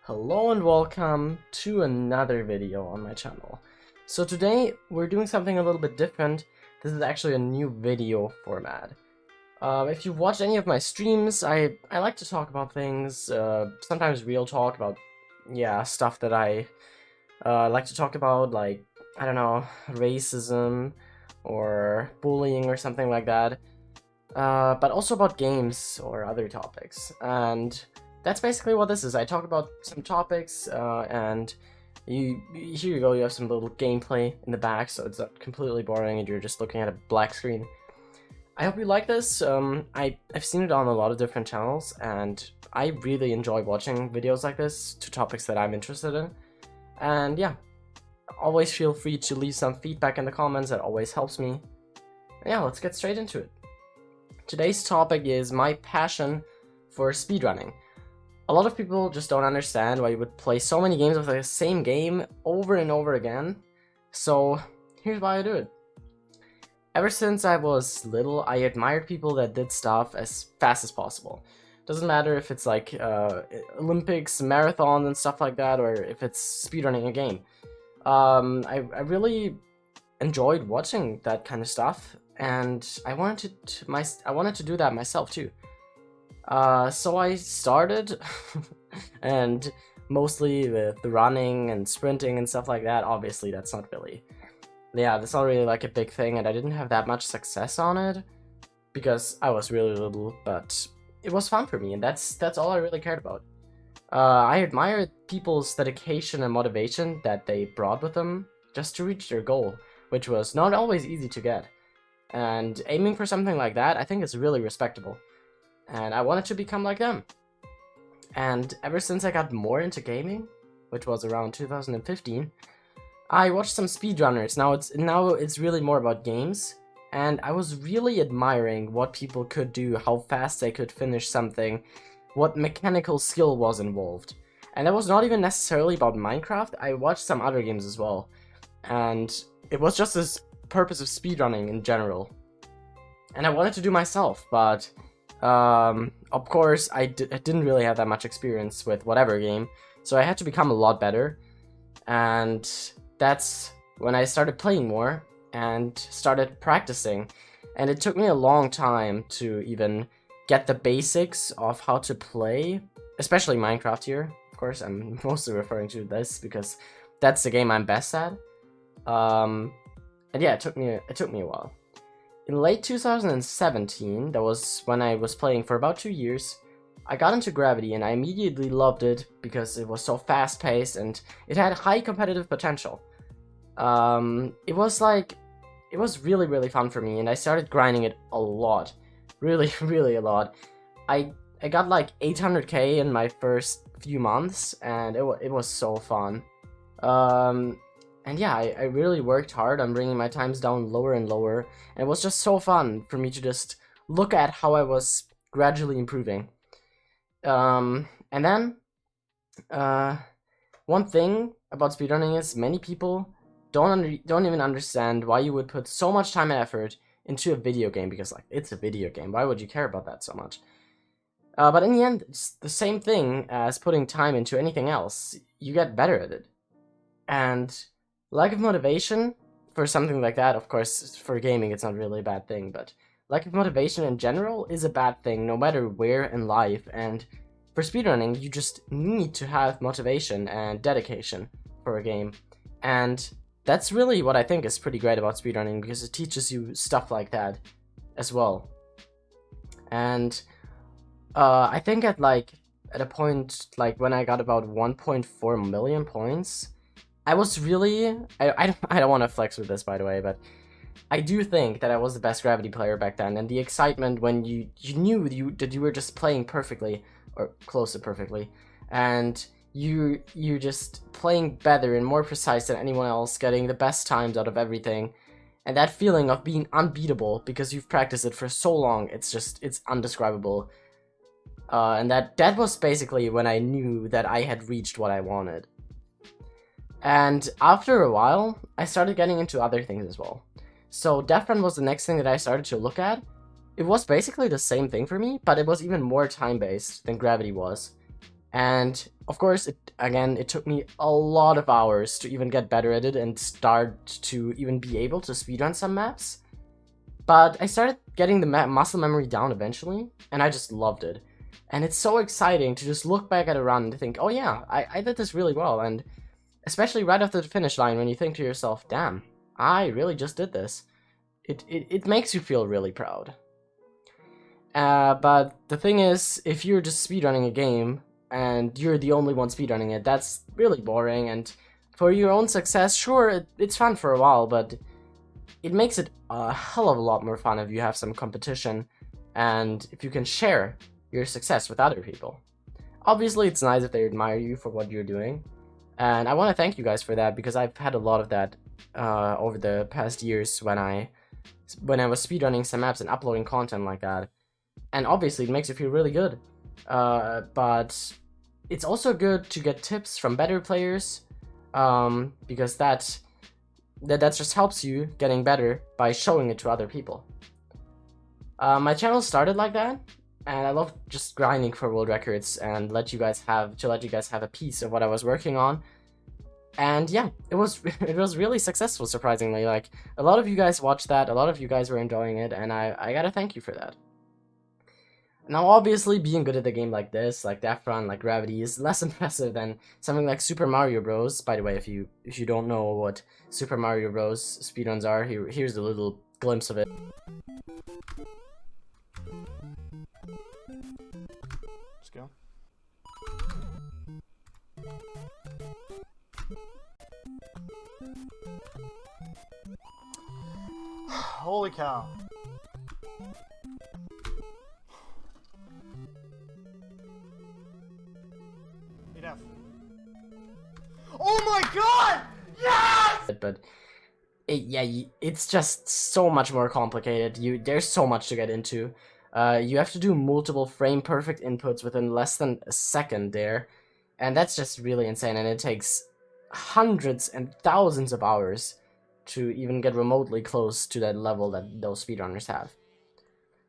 Hello and welcome to another video on my channel. So today we're doing something a little bit different. This is actually a new video format. If you've watched any of my streams, I like to talk about things, sometimes real talk about, stuff that I like to talk about, like, I don't know, racism or bullying or something like that. But also about games or other topics. And that's basically what this is. I talk about some topics, and here you go, you have some little gameplay in the back, so it's not completely boring and you're just looking at a black screen. I hope you like this. I've seen it on a lot of different channels, and I really enjoy watching videos like this to topics that I'm interested in. And yeah, always feel free to leave some feedback in the comments, that always helps me. And yeah, let's get straight into it. Today's topic is my passion for speedrunning. A lot of people just don't understand why you would play so many games of the same game over and over again. So here's why I do it. Ever since I was little, I admired people that did stuff as fast as possible. Doesn't matter if it's like Olympics, marathons and stuff like that, or if it's speedrunning a game. I really enjoyed watching that kind of stuff, and I wanted to do that myself too. So I started, and mostly with the running and sprinting and stuff like that. Obviously, that's not really like a big thing, and I didn't have that much success on it because I was really little, but it was fun for me, and that's all I really cared about. I admired people's dedication and motivation that they brought with them just to reach their goal, which was not always easy to get. And aiming for something like that, I think is really respectable. And I wanted to become like them. And ever since I got more into gaming, which was around 2015, I watched some speedrunners. Now it's really more about games, and I was really admiring what people could do, how fast they could finish something, what mechanical skill was involved. And that was not even necessarily about Minecraft. I watched some other games as well, and it was just this purpose of speedrunning in general. And I wanted to do myself, but of course, I didn't really have that much experience with whatever game, so I had to become a lot better, and that's when I started playing more and started practicing, and it took me a long time to even get the basics of how to play, especially Minecraft here. Of course, I'm mostly referring to this because that's the game I'm best at, and yeah, it took me a while. In late 2017, that was when I was playing for about 2 years, I got into Gravity and I immediately loved it because it was so fast-paced and it had high competitive potential. It was really, really fun for me, and I started grinding it a lot. Really, really a lot. I got like 800k in my first few months, and it was so fun. And yeah, I really worked hard on bringing my times down lower and lower, and it was just so fun for me to just look at how I was gradually improving. And then, one thing about speedrunning is many people don't even understand why you would put so much time and effort into a video game, because like, it's a video game, why would you care about that so much? But in the end, it's the same thing as putting time into anything else. You get better at it. And lack of motivation for something like that, of course, for gaming it's not really a bad thing, but lack of motivation in general is a bad thing no matter where in life, and for speedrunning you just need to have motivation and dedication for a game. And that's really what I think is pretty great about speedrunning, because it teaches you stuff like that as well. And I think at a point like when I got about 1.4 million points, I was really, I don't want to flex with this, by the way, but I do think that I was the best Gravity player back then, and the excitement when you knew that you were just playing perfectly, or close to perfectly, and you just playing better and more precise than anyone else, getting the best times out of everything, and that feeling of being unbeatable because you've practiced it for so long, it's undescribable. And that was basically when I knew that I had reached what I wanted. And after a while, I started getting into other things as well. So Death Run was the next thing that I started to look at. It was basically the same thing for me, but it was even more time-based than Gravity was. And of course, it took me a lot of hours to even get better at it and start to even be able to speedrun some maps. But I started getting the muscle memory down eventually, and I just loved it. And it's so exciting to just look back at a run and think, oh yeah, I did this really well. And especially right after the finish line, when you think to yourself, damn, I really just did this. It makes you feel really proud. But the thing is, if you're just speedrunning a game, and you're the only one speedrunning it, that's really boring. And for your own success, sure, it's fun for a while, but it makes it a hell of a lot more fun if you have some competition, and if you can share your success with other people. Obviously, it's nice if they admire you for what you're doing, and I want to thank you guys for that, because I've had a lot of that over the past years when I was speedrunning some maps and uploading content like that. And obviously, it makes you feel really good. But it's also good to get tips from better players, because that just helps you getting better by showing it to other people. My channel started like that, and I love just grinding for world records and let you guys have a piece of what I was working on. And yeah, it was really successful, surprisingly. Like, a lot of you guys watched that, a lot of you guys were enjoying it, and I gotta thank you for that. Now, obviously, being good at a game like this, like Death Run, like Gravity, is less impressive than something like Super Mario Bros. By the way, if you don't know what Super Mario Bros. Speedruns are, here's a little glimpse of it. Let's go. Holy cow. Oh my god! Yes! But it's just so much more complicated. There's so much to get into. You have to do multiple frame perfect inputs within less than a second there, and that's just really insane, and it takes hundreds and thousands of hours to even get remotely close to that level that those speedrunners have.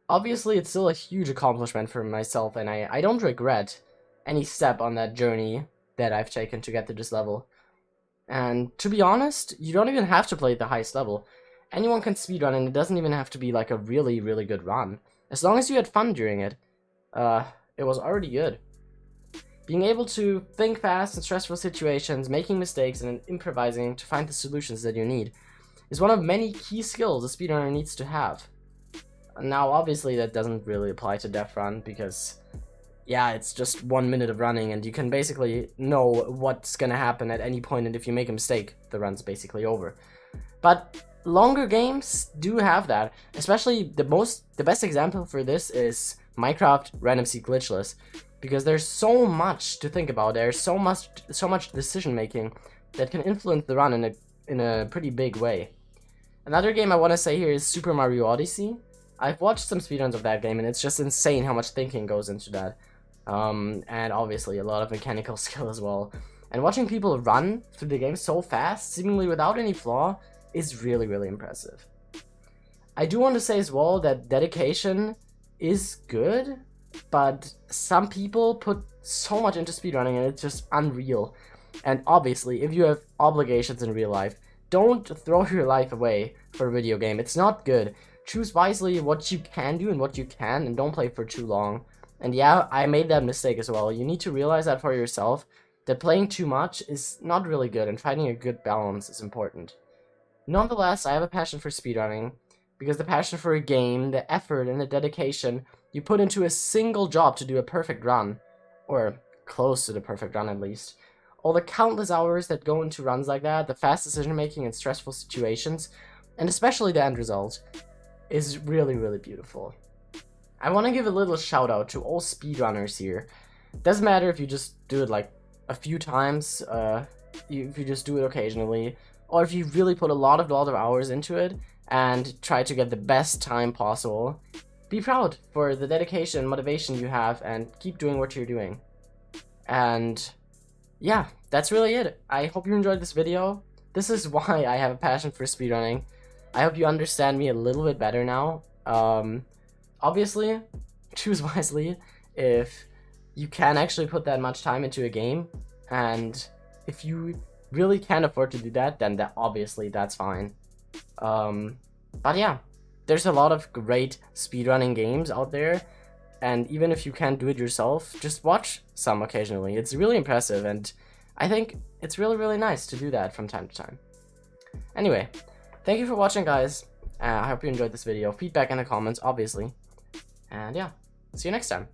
Obviously, it's still a huge accomplishment for myself, and I don't regret any step on that journey that I've taken to get to this level. And to be honest, you don't even have to play at the highest level. Anyone can speedrun, and it doesn't even have to be like a really, really good run. As long as you had fun during it, it was already good. Being able to think fast in stressful situations, making mistakes, and improvising to find the solutions that you need is one of many key skills a speedrunner needs to have. Now, obviously, that doesn't really apply to Death Run, because yeah, it's just 1 minute of running, and you can basically know what's gonna happen at any point, and if you make a mistake, the run's basically over. But longer games do have that. Especially the best example for this is Minecraft Random Seed Glitchless, because there's so much to think about. There's so much decision making that can influence the run in a pretty big way. Another game I want to say here is Super Mario Odyssey. I've watched some speedruns of that game, and it's just insane how much thinking goes into that. And obviously a lot of mechanical skill as well. And watching people run through the game so fast, seemingly without any flaw, is really, really impressive. I do want to say as well that dedication is good, but some people put so much into speedrunning and it's just unreal. And obviously, if you have obligations in real life, don't throw your life away for a video game. It's not good. Choose wisely what you can do and what you can, and don't play for too long. And yeah, I made that mistake as well. You need to realize that for yourself, that playing too much is not really good, and finding a good balance is important. Nonetheless, I have a passion for speedrunning, because the passion for a game, the effort, and the dedication you put into a single job to do a perfect run, or close to the perfect run at least, all the countless hours that go into runs like that, the fast decision making in stressful situations, and especially the end result, is really, really beautiful. I want to give a little shout out to all speedrunners here. Doesn't matter if you just do it like a few times, if you just do it occasionally, or if you really put a lot of hours into it and try to get the best time possible. Be proud for the dedication and motivation you have, and keep doing what you're doing. And yeah, that's really it. I hope you enjoyed this video. This is why I have a passion for speedrunning. I hope you understand me a little bit better now. Obviously, choose wisely if you can actually put that much time into a game, and if you really can't afford to do that, then obviously that's fine. But yeah, there's a lot of great speedrunning games out there, and even if you can't do it yourself, just watch some occasionally. It's really impressive, and I think it's really nice to do that from time to time. Anyway, thank you for watching, guys. I hope you enjoyed this video. Feedback in the comments, obviously. And yeah, see you next time.